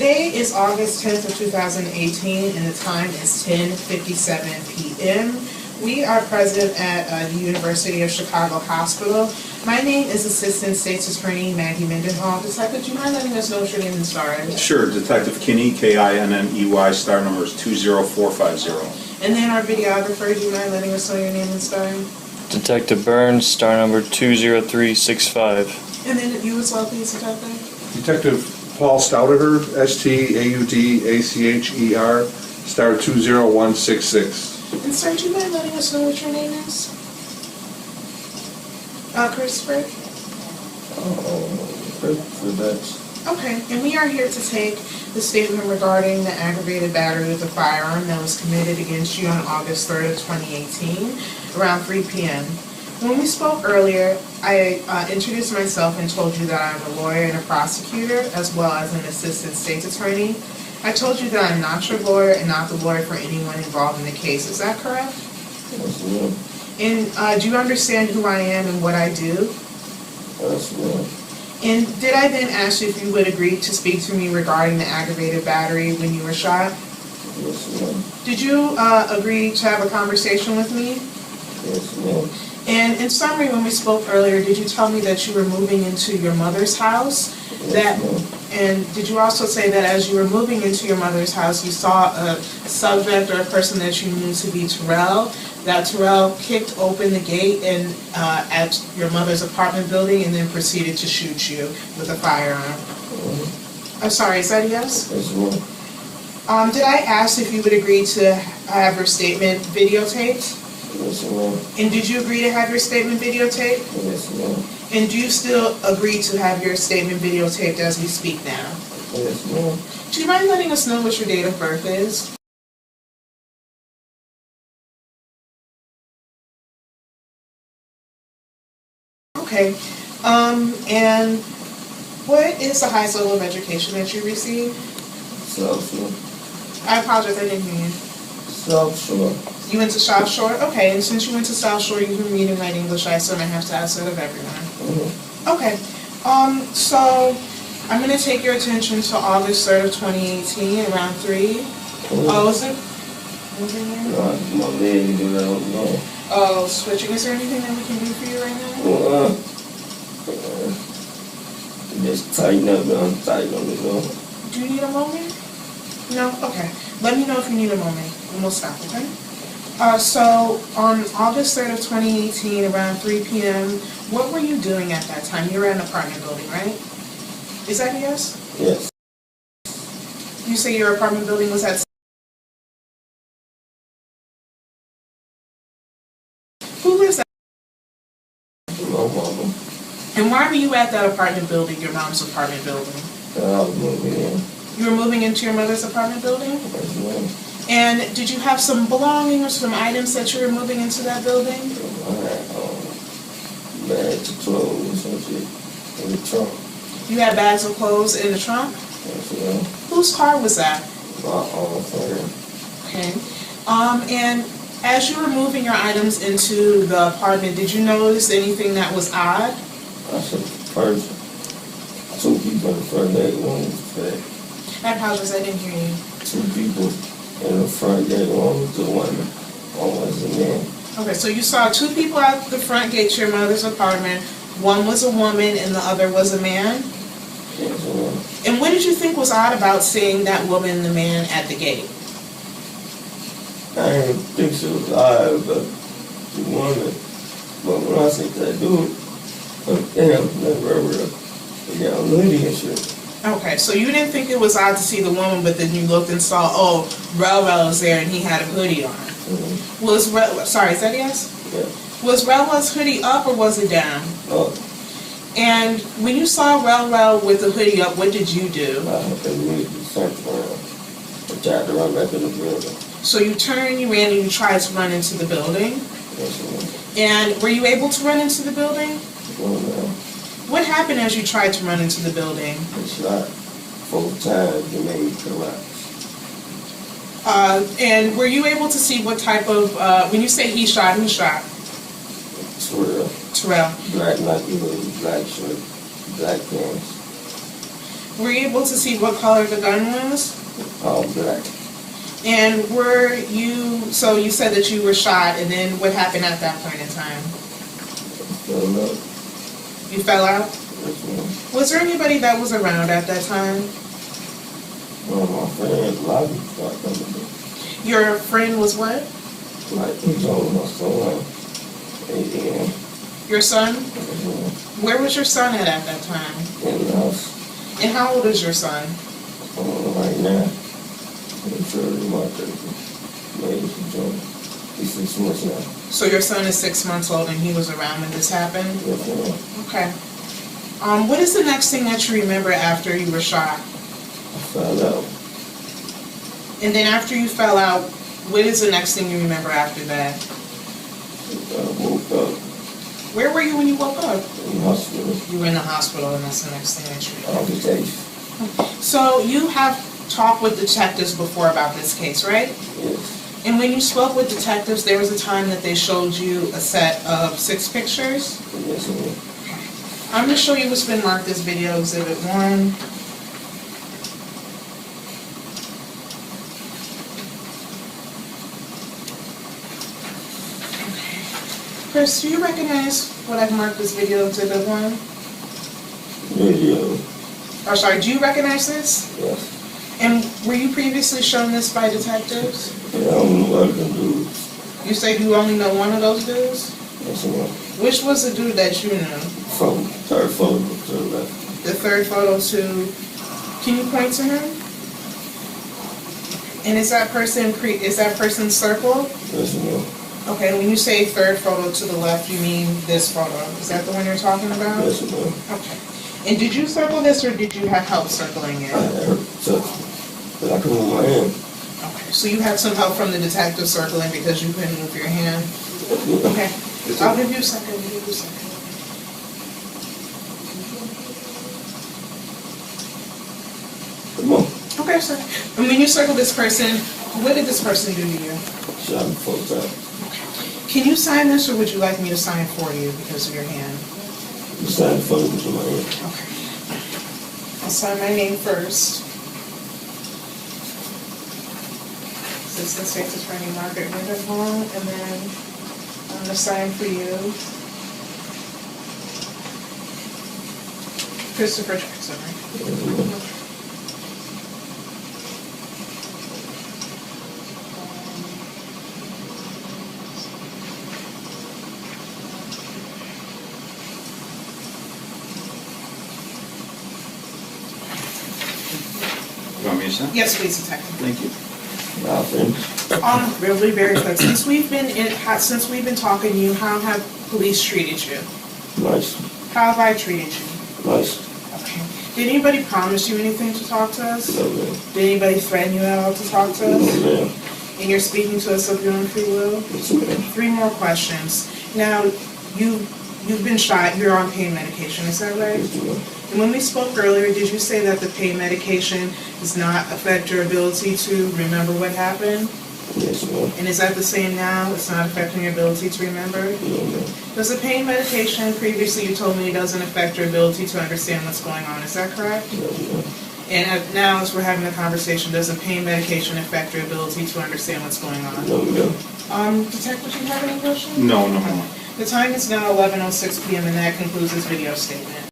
Today is August 10th of 2018, and the time is 10:57 p.m. We are present at the University of Chicago Hospital. My name is Assistant State's Attorney Maggie Mendenhall. Detective, do you mind letting us know what your name and star is? Sure. Detective Kinney, Kinney, star number is 20450. And then our videographer, do you mind letting us know your name and star? Detective Burns, star number 20365. And then you as well, please, Detective. Detective Paul Staudacher, Staudacher, star 20166. And sir, do you mind letting us know what your name is? Christopher? Okay, and we are here to take the statement regarding the aggravated battery with a firearm that was committed against you on August 3rd of 2018, around 3 p.m. When we spoke earlier, I introduced myself and told you that I'm a lawyer and a prosecutor, as well as an assistant state's attorney. I told you that I'm not your lawyer and not the lawyer for anyone involved in the case. Is that correct? Yes, ma'am. And do you understand who I am and what I do? Yes, ma'am. And did I then ask you if you would agree to speak to me regarding the aggravated battery when you were shot? Yes, ma'am. Did you agree to have a conversation with me? Yes, ma'am. And in summary, when we spoke earlier, did you tell me that you were moving into your mother's house? Yes, ma'am. And did you also say that as you were moving into your mother's house, you saw a subject or a person that you knew to be Terrell, that Terrell kicked open the gate and at your mother's apartment building and then proceeded to shoot you with a firearm? I'm sorry, is that a yes? Yes, ma'am. Did I ask if you would agree to have your statement videotaped? Yes, ma'am. And did you agree to have your statement videotaped? Yes, ma'am. And do you still agree to have your statement videotaped as we speak now? Yes, ma'am. Do you mind letting us know what your date of birth is? Okay. And what is the highest level of education that you received? South Shore. I apologize, I didn't hear you. South Shore. You went to South Shore? Okay, and since you went to South Shore, you can read and write English, I assume I have to ask that of everyone. Okay, so I'm going to take your attention to August 3rd of 2018, around 3. Oh, is it? My leg, I don't know. Oh, switching. Is there anything that we can do for you right now? Just tighten up, I'm tight on the door. Do you need a moment? No? Okay. Let me know if you need a moment, and we'll stop, okay? So, on August 3rd of 2018, around 3 p.m., what were you doing at that time? You were in an apartment building, right? Is that a yes? Yes. You say your apartment building was at... Who lives at... My mama. And why were you at that apartment building, your mom's apartment building? I was moving in. You were moving into your mother's apartment building? Yes, ma'am. And did you have some belongings or some items that you were moving into that building? I had bags of clothes and shit in the trunk. You had bags of clothes in the trunk? Yes, ma'am. Whose car was that? My own friend. Okay. And as you were moving your items into the apartment, did you notice anything that was odd? I said, person. 2 people in the front gate, one was fat. I apologize, I didn't hear you. 2 people in the front gate, one was a woman, one was a man. Okay, so you saw 2 people at the front gate to your mother's apartment. One was a woman and the other was a man? Yes, ma'am. And what did you think was odd about seeing that woman and the man at the gate? I didn't think she was alive, but the woman. But when I seen that dude, damn, the young lady and shit. Okay, so you didn't think it was odd to see the woman, but then you looked and saw, oh, Hell Rell is there and he had a hoodie on. Was sorry, is that a yes? Yeah. Was Hell's hoodie up or was it down? Up. And when you saw Hell Rell with the hoodie up, what did you do? I immediately turned around and tried to run back in the building. So you turned, you ran, and you tried to run into the building. Yes, ma'am. And were you able to run into the building? Well, ma'am. What happened as you tried to run into the building? He shot 4 times and made me collapse. And were you able to see what type of, when you say he shot, who shot? Terrell. Terrell. Black Nike, black shirt, black pants. Were you able to see what color the gun was? All black. And were you, so you said that you were shot, and then what happened at that point in time? Fell out. You fell out? Yes, ma'am. Was there anybody that was around at that time? One of my friends, a lot of people started coming to. Your friend was what? Like, he told my son, 8 a.m. Your son? Yes, ma'am. Where was your son at that time? In the house. And how old is your son? Right now. I'm sure he might take maybe some joint. He's 6 months now. So your son is 6 months old and he was around when this happened? Yes, ma'am. Okay. What is the next thing that you remember after you were shot? I found out. And then after you fell out, what is the next thing you remember after that? I woke up Where were you when you woke up? in the hospital. You were in the hospital, and that's the next thing that you remember. Amputation. So you have talked with detectives before about this case, right? Yes. And when you spoke with detectives, there was a time that they showed you a set of 6 pictures. Yes, ma'am. I'm going to show you what's been marked as video exhibit 1. Chris, do you recognize what I've marked as video exhibit 1? Video. Oh, sorry, do you recognize this? Yes. And were you previously shown this by detectives? Yeah, I don't know what I can do. You say you only know one of those dudes? Yes, ma'am. Which was the dude that you knew? From third photo to the left. The third photo to, can you point to him? And is that person circled? Yes, ma'am. Okay, when you say third photo to the left, you mean this photo. Is that the one you're talking about? Yes, ma'am. Okay. And did you circle this or did you have help circling it? I had her touch, but I couldn't move my hand. Okay, so you had some help from the detective circling because you couldn't move your hand? Okay, I'll give you a second, Come on. Okay, sir. And when you circle this person, what did this person do to you? Shot me 4 times. Can you sign this or would you like me to sign for you because of your hand? You signed the photo with my hand. Okay. I'll sign my name first. Assistant State's Attorney Margaret Winterholm, and then I'm going to sign for you. Christopher Jackson, right? Yes, ma'am. You want me to sign? Yes, please, Detective. Thank you. Now finished. Really very quick. Since we've been talking to you, how have police treated you? Nice. How have I treated you? Nice. Okay. Did anybody promise you anything to talk to us? No, ma'am. Did anybody threaten you at all to talk to No, us? ma'am. And you're speaking to us of your own free will? Yes, ma'am. 3 more questions. Now, you've been shot. You're on pain medication. Is that right? Yes, ma'am. And when we spoke earlier, did you say that the pain medication does not affect your ability to remember what happened? Yes, ma'am. And is that the same now? It's not affecting your ability to remember? No, ma'am. Does the pain medication, previously you told me it doesn't affect your ability to understand what's going on. Is that correct? Yes, ma'am. And now as we're having a conversation, does the pain medication affect your ability to understand what's going on? No, ma'am. Detective, do you have any questions? No, no more. The time is now 11:06 p.m. and that concludes this video statement.